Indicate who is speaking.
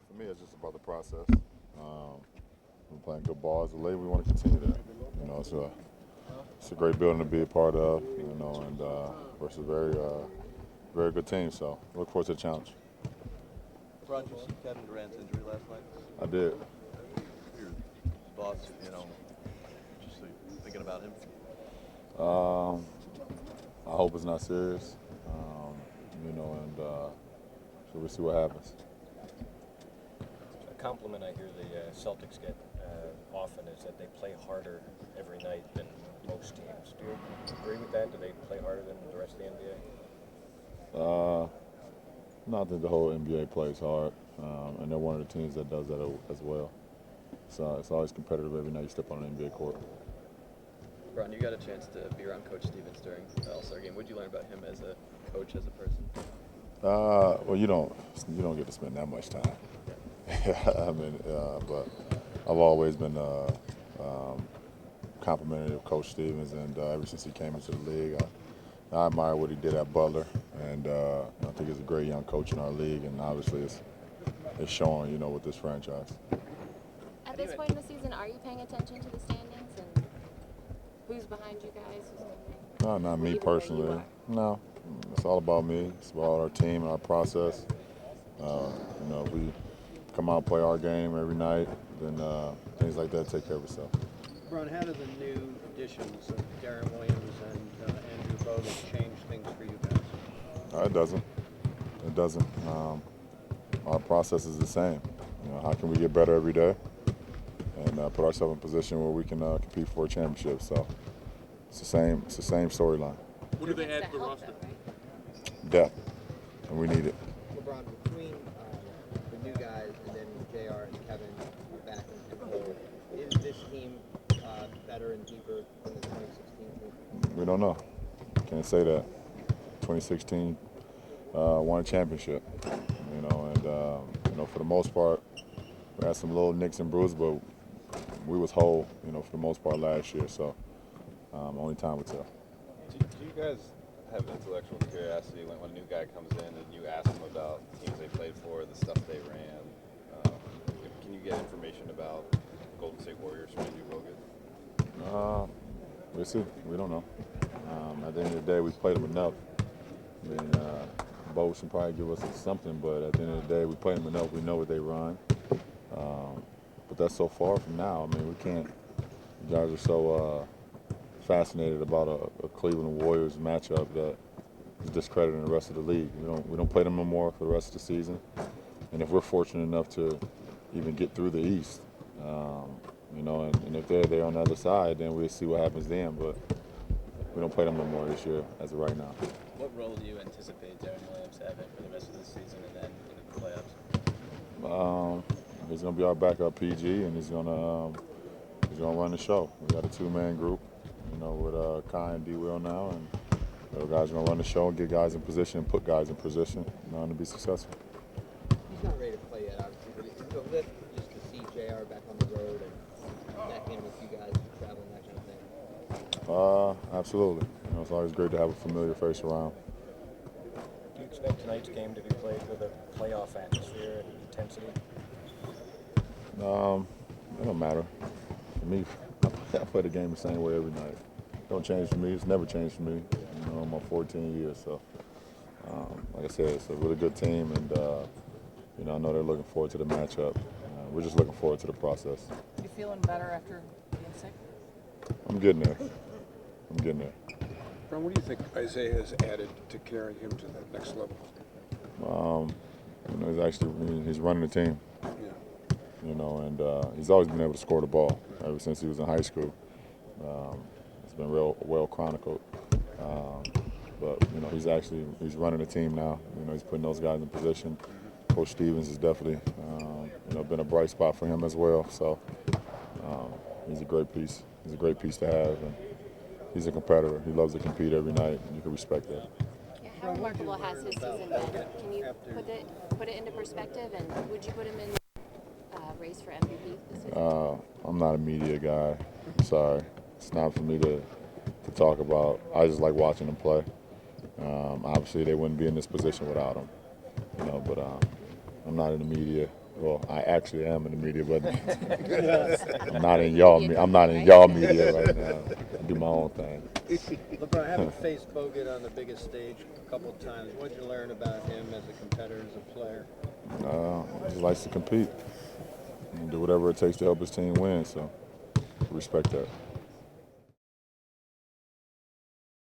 Speaker 1: For me, it's just about the process. We're playing good ball as a league. We want to continue that. It's a great building to be a part of. And versus a very good team. So look forward to the challenge.
Speaker 2: LeBron, did you see Kevin Durant's injury last night?
Speaker 1: I did.
Speaker 2: Your thoughts, just thinking about him?
Speaker 1: I hope it's not serious. So we'll see what happens.
Speaker 3: A compliment I hear the Celtics get often is that they play harder every night than most teams. Do you agree with that? Do they play harder than the rest of the NBA?
Speaker 1: No, I think the whole NBA plays hard, and they're one of the teams that does that as well. So it's always competitive every night you step on an NBA court.
Speaker 4: Ron, you got a chance to be around Coach Stevens during the All-Star game. What did you learn about him as a coach, as a person?
Speaker 1: Well, you don't get to spend that much time. But I've always been complimentary of Coach Stevens, and ever since he came into the league, I admire what he did at Butler, and I think he's a great young coach in our league, and obviously it's showing, with this franchise.
Speaker 5: At this point in the season, are you paying attention to the standings and who's behind you guys?
Speaker 1: No, not me personally. No, it's all about me. It's about our team and our process. If we come out and play our game every night, then things like that take care of itself.
Speaker 6: Ron, how do the new additions of Darren Williams and Andrew Bogut change things for you guys?
Speaker 1: It doesn't. It doesn't. Our process is the same. How can we get better every day and put ourselves in a position where we can compete for a championship? So it's the same storyline.
Speaker 7: What do they add to the roster?
Speaker 1: Depth, and we need it.
Speaker 8: LeBron, between the new guys and then JR and Kevin are back in control, is this team better and deeper than the 2016 team?
Speaker 1: We don't know. Can't say that. 2016 won a championship, and for the most part, we had some little nicks and bruises, but we was whole, for the most part last year. So only time will tell.
Speaker 9: Do you guys have intellectual curiosity when a new guy comes in and you ask them about teams they played for, the stuff they ran? Can you get information about Golden State Warriors from Andrew Bogut?
Speaker 1: We'll see. We don't know. At the end of the day, we played them enough. Bogut should probably give us something, but at the end of the day, we played them enough. We know what they run. But that's so far from now. We can't. You guys are so fascinated about a Cleveland Warriors matchup that is discrediting the rest of the league. We don't play them no more for the rest of the season. And if we're fortunate enough to even get through the East, and if they're there on the other side, then we'll see what happens then. But we don't play them no more this year as of right now.
Speaker 4: What role do you anticipate Darren Williams having for the rest of the season and then into the playoffs?
Speaker 1: He's going to be our backup PG, and he's going to run the show. We got a two-man group, with Kai and D-Will now, and those guys are going to run the show and get guys in position and put guys in position to be successful.
Speaker 8: He's not ready to play yet, obviously, but it's a lift just to see JR back on the road and back in with you guys traveling, that kind of thing.
Speaker 1: Absolutely. It's always great to have a familiar face around.
Speaker 3: Do you expect tonight's game to be played with a playoff atmosphere and intensity?
Speaker 1: It don't matter. For me, I play the game the same way every night. It don't change for me. It's never changed for me. In my 14 years. So, like I said, it's a really good team, and I know they're looking forward to the matchup. We're just looking forward to the process.
Speaker 10: You feeling better after being sick?
Speaker 1: I'm getting there.
Speaker 7: Ron, what do you think Isaiah has added to carrying him to that next level?
Speaker 1: He's running the team.
Speaker 7: Yeah.
Speaker 1: And he's always been able to score the ball ever since he was in high school. It's been real well chronicled. But he's running the team now. He's putting those guys in position. Coach Stevens has definitely been a bright spot for him as well. So he's a great piece. He's a great piece to have, and he's a competitor. He loves to compete every night, and you can respect that.
Speaker 5: Yeah, how remarkable has his season been? Can you put it into perspective, and would you put him in race for MVP this season?
Speaker 1: I'm not a media guy. I'm sorry. It's not for me to talk about. I just like watching them play. Obviously, they wouldn't be in this position without him. But I'm not in the media Well, I actually am in the media, but I'm not in y'all. I'm not in y'all media right now. I do my own thing.
Speaker 6: LeBron, having faced Bogut on the biggest stage a couple of times, what did you learn about him as a competitor, as a player?
Speaker 1: He likes to compete and do whatever it takes to help his team win. So respect that.